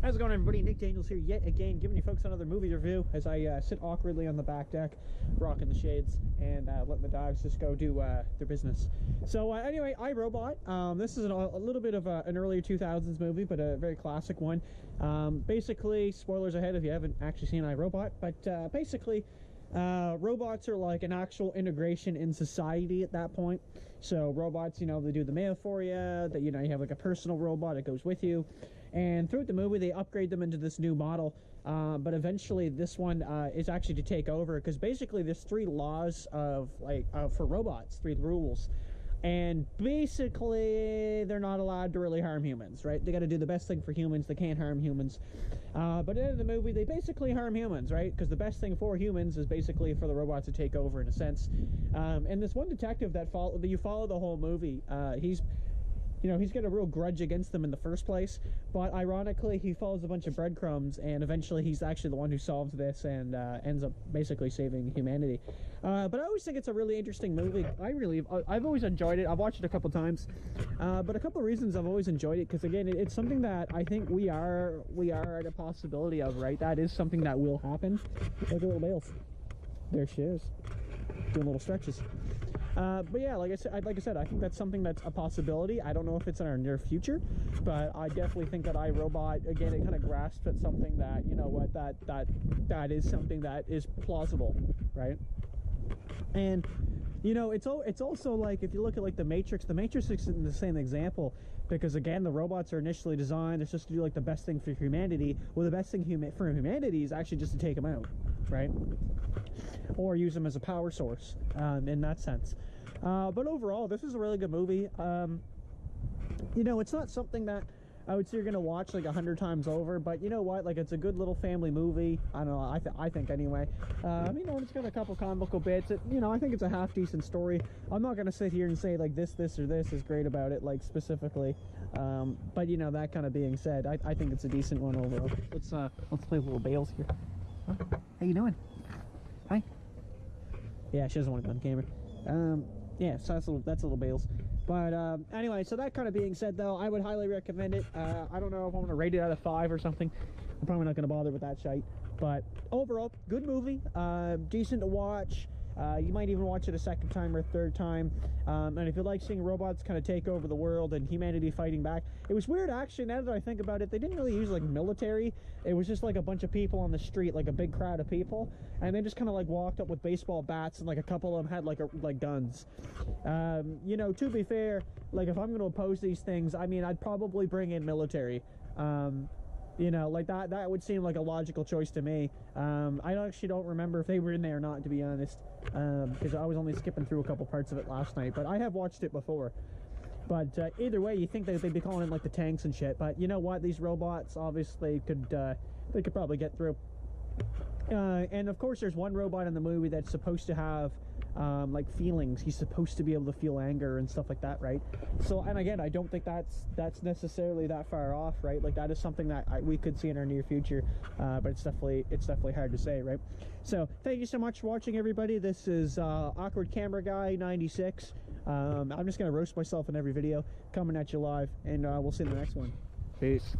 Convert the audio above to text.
How's it going, everybody? Nick Daniels here yet again, giving you folks another movie review as I sit awkwardly on the back deck, rocking the shades, and letting the dogs just go do their business. So anyway, I, Robot. This is a little bit of an earlier 2000s movie, but a very classic one. Basically, spoilers ahead if you haven't actually seen I, Robot, but basically, robots are like an actual integration in society at that point. So robots, you know, they do the mail for you, that, you know, you have like a personal robot that goes with you, and throughout the movie they upgrade them into this new model, but eventually this one is actually to take over, because basically there's three laws of like for robots, three rules. And basically, they're not allowed to really harm humans, right? They got to do the best thing for humans. They can't harm humans. But at the end of the movie, they basically harm humans, right? Because the best thing for humans is basically for the robots to take over, in a sense. And this one detective that you follow the whole movie, he's got a real grudge against them in the first place, but ironically he follows a bunch of breadcrumbs, and eventually he's actually the one who solves this and ends up basically saving humanity. But I always think it's a really interesting movie. I've always enjoyed it. I've watched it a couple times, but a couple of reasons I've always enjoyed it, because again, it's something that I think we are at a possibility of, right? That is something that will happen. Look at little Bales. There she is, doing little stretches. But yeah, like I said, I think that's something that's a possibility. I don't know if it's in our near future, but I definitely think that iRobot, again, it kind of grasps at something that, you know what, that is something that is plausible, right? And you know, it's also like, if you look at like the Matrix is the same example, because again, the robots are initially designed, they're supposed to do like the best thing for humanity. Well, the best thing for humanity is actually just to take them out, right? Or use them as a power source, in that sense. But overall, this is a really good movie. You know, it's not something that I would say you're gonna watch like 100 times over, but you know what, like, it's a good little family movie. I don't know, I think anyway. You know, it's got a couple comical bits. You know, I think it's a half decent story. I'm not gonna sit here and say like this or this is great about it, like specifically, but you know, that kind of being said, I think it's a decent one overall. Let's play little Bales here. Huh? How you doing? Hi. Yeah, she doesn't want to be on camera. Yeah, so that's a little Bales. But anyway, so that kind of being said, though, I would highly recommend it. I don't know if I'm going to rate it out of 5 or something. I'm probably not going to bother with that shite. But overall, good movie. Decent to watch. You might even watch it a second time or a third time. And if you like seeing robots kind of take over the world and humanity fighting back, it was weird, actually, now that I think about it, they didn't really use like military. It was just like a bunch of people on the street, like a big crowd of people, and they just kind of like walked up with baseball bats, and like a couple of them had like guns. You know, to be fair, like, if I'm going to oppose these things, I mean, I'd probably bring in military. You know, like that would seem like a logical choice to me. I actually don't remember if they were in there or not, to be honest, because I was only skipping through a couple parts of it last night, but I have watched it before. But either way, you think that they'd be calling in like the tanks and shit, but you know what, these robots obviously could probably get through. And of course, there's one robot in the movie that's supposed to have like feelings. He's supposed to be able to feel anger and stuff like that, right? So, and again, I don't think that's necessarily that far off, right? Like, that is something that we could see in our near future, but it's definitely hard to say, right? So thank you so much for watching, everybody. This is Awkward Camera Guy 96. I'm just gonna roast myself in every video, coming at you live, and we'll see you in the next one. Peace.